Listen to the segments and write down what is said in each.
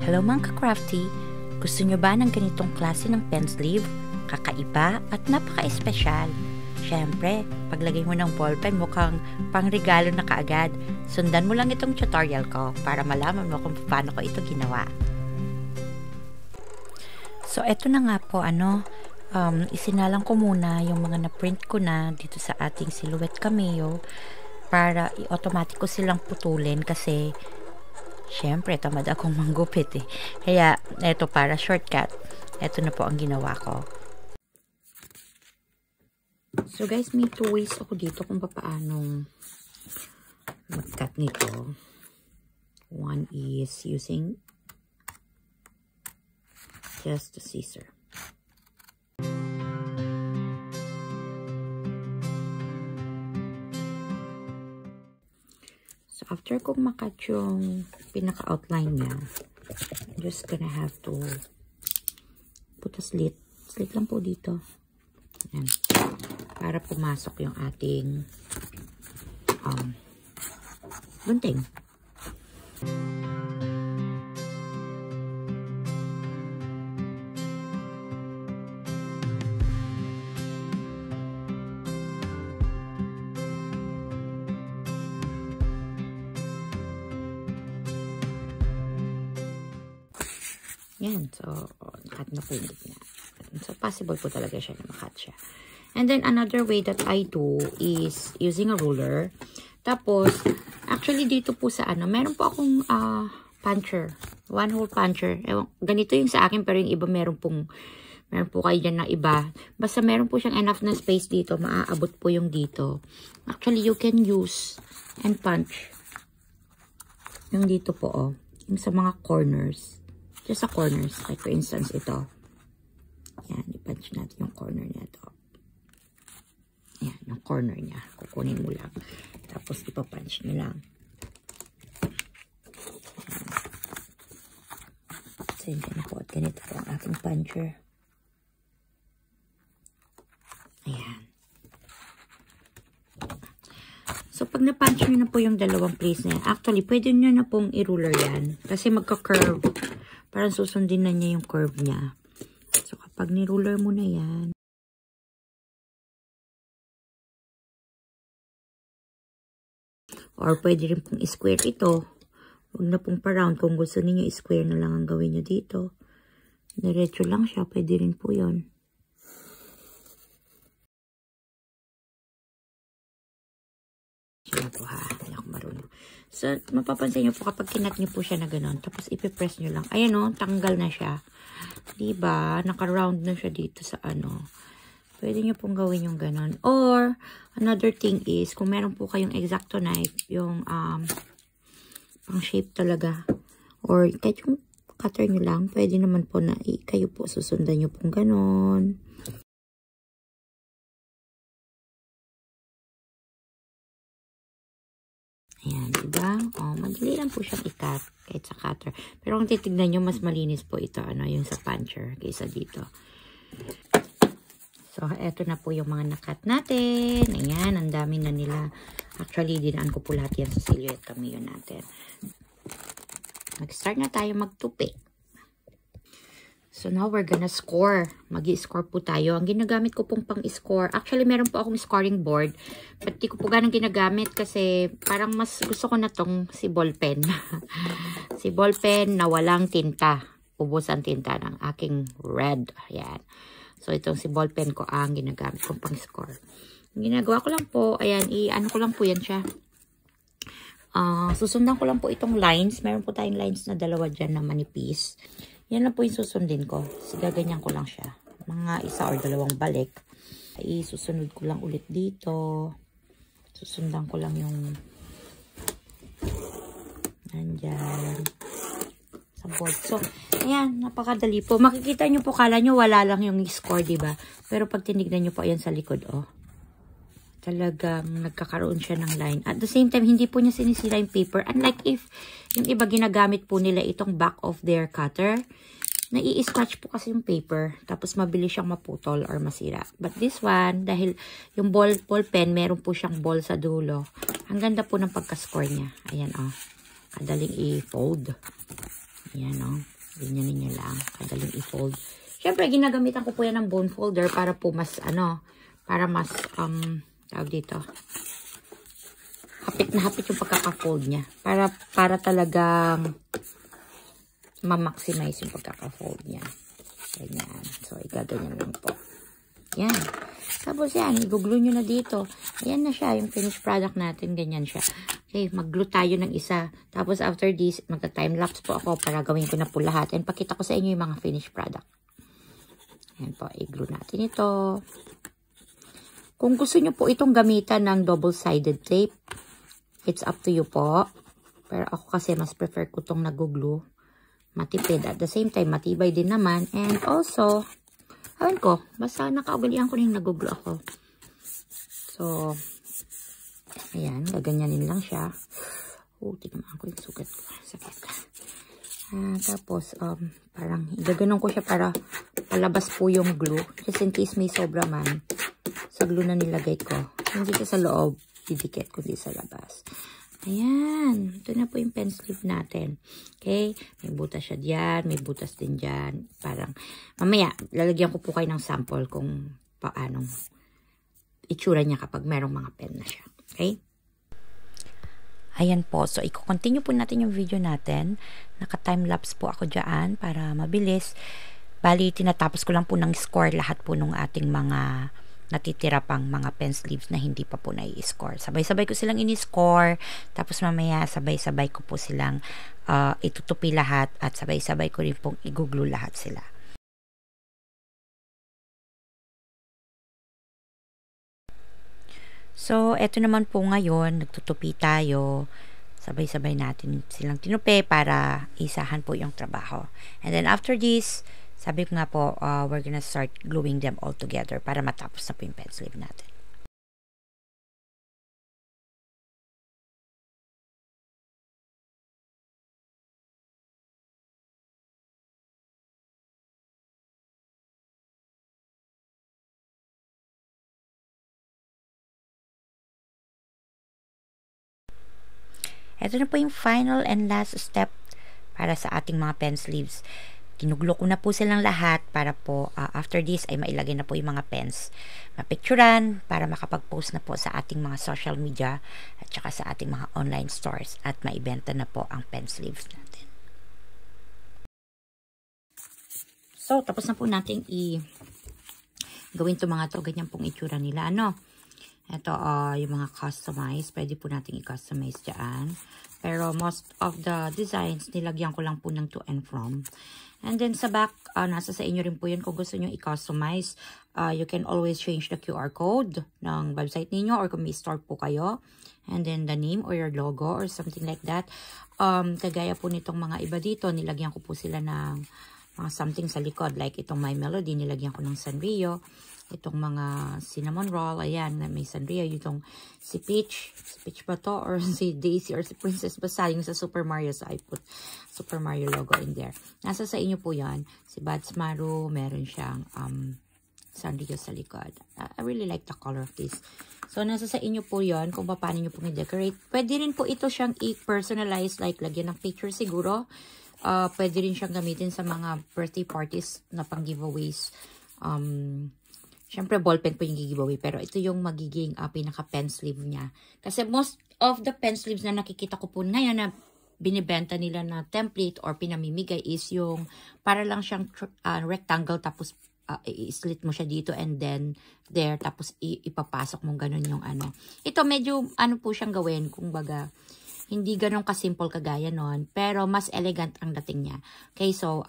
Hello mga ka-crafty! Gusto nyo ba ng ganitong klase ng pen sleeve? Kakaiba at napaka-espesyal. Siyempre, paglagay mo ng ballpen mukhang pangregalo na kaagad. Sundan mo lang itong tutorial ko para malaman mo kung paano ko ito ginawa. So, eto na nga po, isinalang ko muna yung mga na-print ko na dito sa ating Silhouette Cameo para i-automatic ko silang putulin kasi syempre, tamad akong manggupit eh. Kaya, eto para shortcut. Eto na po ang ginawa ko. So guys, may 2 ways ako dito kung paano mag-cut nito. One is using just a scissor. So after kong makat yung pinaka-outline niya, I'm just gonna have to put a slit. Slit lang po dito. Ayan. Para pumasok yung ating gunting. Yan. So, nakat na po yung gitna. So, possible po talaga siya na makat siya. And then, another way that I do is using a ruler. Tapos, actually, dito po sa meron po akong puncher. One hole puncher. Ewan, ganito yung sa akin, pero yung iba meron po kayo dyan na iba. Basta meron po siyang enough na space dito. Maaabot po yung dito. Actually, you can use and punch. Yung dito po, oh. Yung sa mga corners. Just sa corners. Like, for instance, ito. Yan, i-punch natin yung corner niya to. Yan, yung corner niya. Kukunin mo lang. Tapos, ipapunch nyo lang. Yan. So, yun na po. At ganito po ang aking puncher. Ayan. So, pag na-punch nyo na po yung dalawang place na yan, actually, pwede nyo na pong i-ruler yan. Kasi magka-curve. Parang susundin na niya yung curve niya. So, kapag ni-ruler mo na yan, or pwede rin pong i-square ito. Huwag na pong pa-round. Kung gusto niyo i-square na lang ang gawin nyo dito. Diretso lang siya. Pwede rin po yun. Siya po ha. Hindi ako marunong. So, mapapansin nyo po kapag kinat nyo po siya na gano'n. Tapos ipipress nyo lang. Ayan o, tanggal na siya. Diba? Naka-round na siya dito sa Pwede nyo pong gawin yung gano'n. Or, another thing is, kung meron po kayong X-Acto knife, yung pang shape talaga. Or, kahit yung cutter nyo lang, pwede naman po na kayo po susundan nyo pong gano'n. Ayan, diba? O, madali lang po siyang i-cut kahit sa cutter. Pero kung titignan nyo, mas malinis po ito, yung sa puncher kaysa dito. So, eto na po yung mga nakat natin. Ayan, ang dami na nila. Actually, dinaan ko po lahat yan sa Silhouette Cameo natin. Mag-start na tayo magtupi. So, now we're gonna score. Mag-i-score po tayo. Ang ginagamit ko pong pang-score. Actually, meron po akong scoring board. But di ko po ganang ginagamit kasi parang mas gusto ko na tong si ballpen. Si ballpen na walang tinta. Ubos ang tinta ng aking red. Ayan. So, itong si ballpen ko ang ginagamit kong pang-score. Ang ginagawa ko lang po, ayan, i-ano ko lang po yan siya. Susundan ko lang po itong lines. Meron po tayong lines na dalawa dyan na manipis. Yan lang po yung susundin ko. Sigaganyan ko lang siya. Mga 1 or 2 balik. Susunod ko lang ulit dito. Susundan ko lang yung nandyan sa board. So, ayan, napakadali po. Makikita nyo po, kala nyo wala lang yung score, diba? Pero pag tinignan nyo po, ayan sa likod, oh. Talagang nagkakaroon siya ng line. At the same time, hindi po niya sinisira yung paper. Unlike if yung iba ginagamit po nila itong back of their cutter, nai-scratch po kasi yung paper. Tapos mabilis siyang maputol or masira. But this one, dahil yung ball pen, meron po siyang ball sa dulo. Ang ganda po ng pagka-score niya. Ayan, oh. Kadaling i-fold. Ayan, oh. Ganyanin nyo lang. Kadaling i-fold. Siyempre, ginagamitan ko po yan ng bone folder para po mas, para mas, tawag dito, hapit na hapit yung pagkaka-fold niya. Para talagang ma-maximize yung pagkaka-fold niya. Ganyan. So, igaganyan lang po. Yan. Tapos yan, i-glue nyo na dito. Ayan na siya, yung finished product natin. Ganyan siya. Okay, mag-glue tayo ng isa. Tapos after this, magta-time-lapse po ako para gawin ko na po lahat. And pakita ko sa inyo yung mga finished product. Ayan po, i-glue natin ito. Kung gusto nyo po itong gamitan ng double-sided tape, it's up to you po. Pero ako kasi mas prefer ko itong nag-glue. Matipid. At the same time, matibay din naman. And also, awan ko, basta nakaugalian ko na yung nag-glue ako. So, ayan, gaganyanin lang siya. Tignan ko yung sugat ko. Sakit. Tapos, parang, gaganon ko siya para palabas po yung glue. Just in case may sobra man, sa glue na nilagay ko. Hindi siya sa loob, didikit, kundi sa labas. Ayan. Ito na po yung pen sleeve natin. Okay? May butas siya diyan. May butas din diyan. Parang, mamaya, lalagyan ko po kayo ng sample kung paanong itsura niya kapag merong mga pen na siya. Okay? Ayan po. So, i-continue po natin yung video natin. Naka-time-lapse po ako dyan para mabilis. Bali, tinatapos ko lang po ng score lahat po ng ating mga natitira pang mga pen sleeves na hindi pa po nai-score. Sabay-sabay ko silang ini-score, tapos mamaya sabay-sabay ko po silang itutupi lahat at sabay-sabay ko rin pong i-glue lahat sila. So, eto naman po ngayon, nagtutupi tayo. Sabay-sabay natin silang tinupi para isahan po yung trabaho. And then after this, sabi ko nga po, we're gonna start gluing them all together para matapos na po yung pen sleeve natin. Ito na po yung final and last step para sa ating mga pen sleeves. Kinuglo ko na po silang lahat para po after this ay mailagay na po yung mga pens. Mapicturan para makapag-post na po sa ating mga social media at saka sa ating mga online stores at maibenta na po ang pen sleeves natin. So, tapos na po natin gawin to mga to. Ganyan pong itsura nila. Ito, yung mga customize. Pwede po natin i-customize dyan. Pero most of the designs, nilagyan ko lang po ng to and from. And then sa back, nasa sa inyo rin po yun. Kung gusto nyo i-customize, you can always change the QR code ng website ninyo or kung may store po kayo. And then the name or your logo or something like that. Kagaya po nitong mga iba dito, nilagyan ko po sila ng mga something sa likod. Like itong My Melody, nilagyan ko ng Sanrio. Itong mga cinnamon roll, ayan, may Sanrio. Itong si Peach ba to? Or si Daisy or si Princess. Basta yung sa Super Mario, so I put Super Mario logo in there. Nasa sa inyo po yan. Si Badsmaru, meron siyang Sanrio sa likod. I really like the color of this. So, nasa sa inyo po yon kung paano nyo pong i-decorate. Pwede rin po ito siyang i-personalize, like lagyan ng picture siguro. Pwede rin siyang gamitin sa mga birthday parties na pang giveaways. Siyempre, ballpen po yung giveaway. Pero ito yung magiging pinaka-pen sleeve niya. Kasi most of the pen sleeves na nakikita ko po ngayon na binibenta nila na template or pinamimigay is yung para lang siyang rectangle tapos i-slit mo siya dito and then there tapos ipapasok mo ganun yung ano. Ito medyo po siyang gawin kung baga hindi ganun kasimple kagaya nun pero mas elegant ang dating niya. Okay, so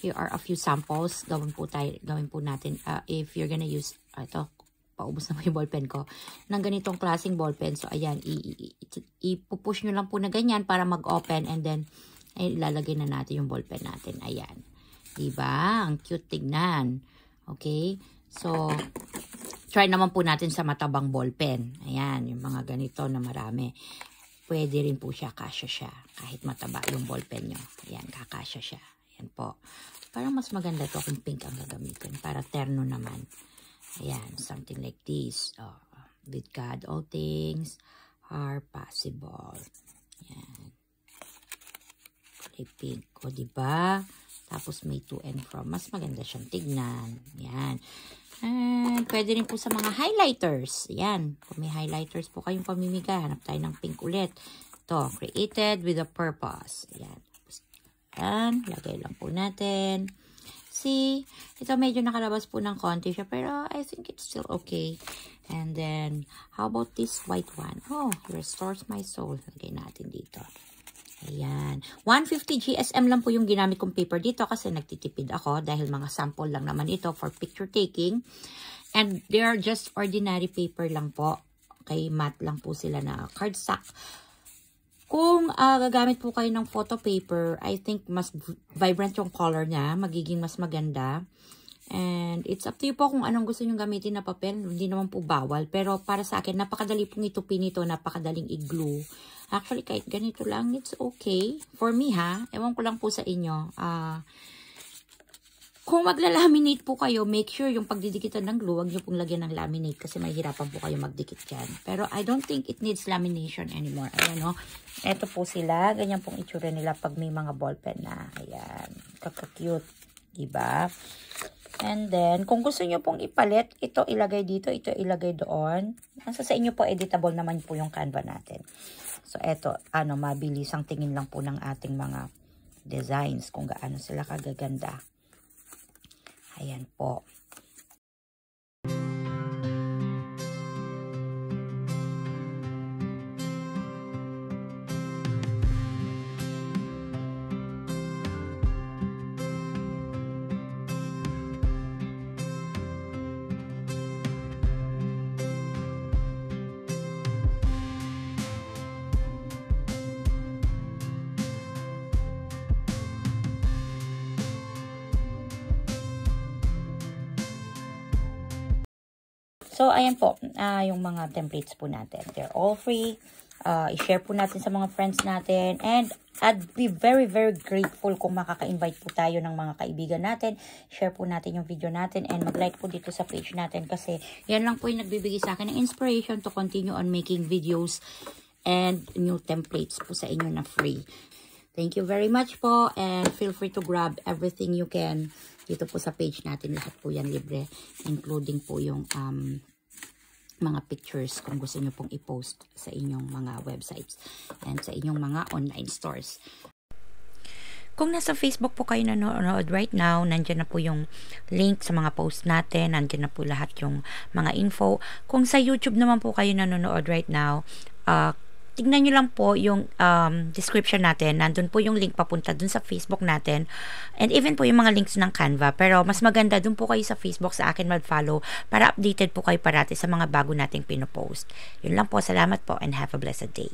here are a few samples. Gawin po natin. If you're gonna use, ito, paubos na mo yung ballpen ko, ng ganitong klaseng ballpen. So, ayan, ipupush nyo lang po na ganyan para mag-open and then, ilalagay na natin yung ballpen natin. Ayan. Diba? Ang cute tignan. Okay? So, try naman po natin sa matabang ballpen. Ayan, yung mga ganito na marami. Pwede rin po siya, kasya siya. Kahit mataba yung ballpen nyo. Ayan, kakasya siya. Ayan po. Parang mas maganda to kung pink ang gagamitin. Para terno naman. Ayan, something like this. With God, all things are possible. Ayan. Kulay pink. O, diba? Tapos may to and from. Mas maganda siyang tignan. Yan. And pwede rin po sa mga highlighters. Yan. Kung may highlighters po kayong pamimigay, hanap tayo ng pink ulit. Ito, created with a purpose. Yan. Yan. Lagay lang po natin. See, ito medyo nakalabas po ng konti siya, pero I think it's still okay. And then, how about this white one? Oh, restores my soul. Lagay natin dito. Ayan. 150 GSM lang po yung ginamit kong paper dito kasi nagtitipid ako dahil mga sample lang naman ito for picture taking. And they are just ordinary paper lang po. Okay, matte lang po sila na cardstock. Kung gagamit po kayo ng photo paper, I think mas vibrant yung color niya. Magiging mas maganda. And it's up to you po kung anong gusto nyo gamitin na papel. Hindi naman po bawal. Pero para sa akin, napakadali pong itupin ito. Napakadaling i-glue. Actually, kahit ganito lang, it's okay. For me ha, ewan ko lang po sa inyo. Kung maglalaminate po kayo, make sure yung pagdidikitan ng glue, huwag nyo pong lagyan ng laminate kasi mahihirapan po kayo magdikit dyan. Pero I don't think it needs lamination anymore. Ayan o. Ito po sila. Ganyan pong itsura nila pag may mga ballpen na. Ayan. Kaka-cute. Diba? And then, kung gusto nyo pong ipalit, ito ilagay dito, ito ilagay doon. Nasa sa inyo po, editable naman po yung Canva natin. So, eto, mabilis ang tingin lang po ng ating mga designs kung gaano sila kagaganda. Ayan po. So, ayan po, yung mga templates po natin. They're all free. I-share po natin sa mga friends natin. And I'd be very, very grateful kung makaka-invite po tayo ng mga kaibigan natin. Share po natin yung video natin and mag-like po dito sa page natin kasi yan lang po yung nagbibigay sa akin ng inspiration to continue on making videos and new templates po sa inyo na free. Thank you very much po and feel free to grab everything you can dito po sa page natin. Lahat po yan libre, including po yung mga pictures kung gusto nyo pong i-post sa inyong mga websites and sa inyong mga online stores. Kung nasa Facebook po kayo nanonood right now, nandiyan na po yung link sa mga post natin, nandiyan na po lahat yung mga info. Kung sa YouTube naman po kayo nanonood right now, tignan nyo lang po yung description natin. Nandun po yung link papunta dun sa Facebook natin. And even po yung mga links ng Canva. Pero mas maganda dun po kayo sa Facebook sa akin mag-follow para updated po kayo parati sa mga bago nating pinopost. Yun lang po. Salamat po and have a blessed day.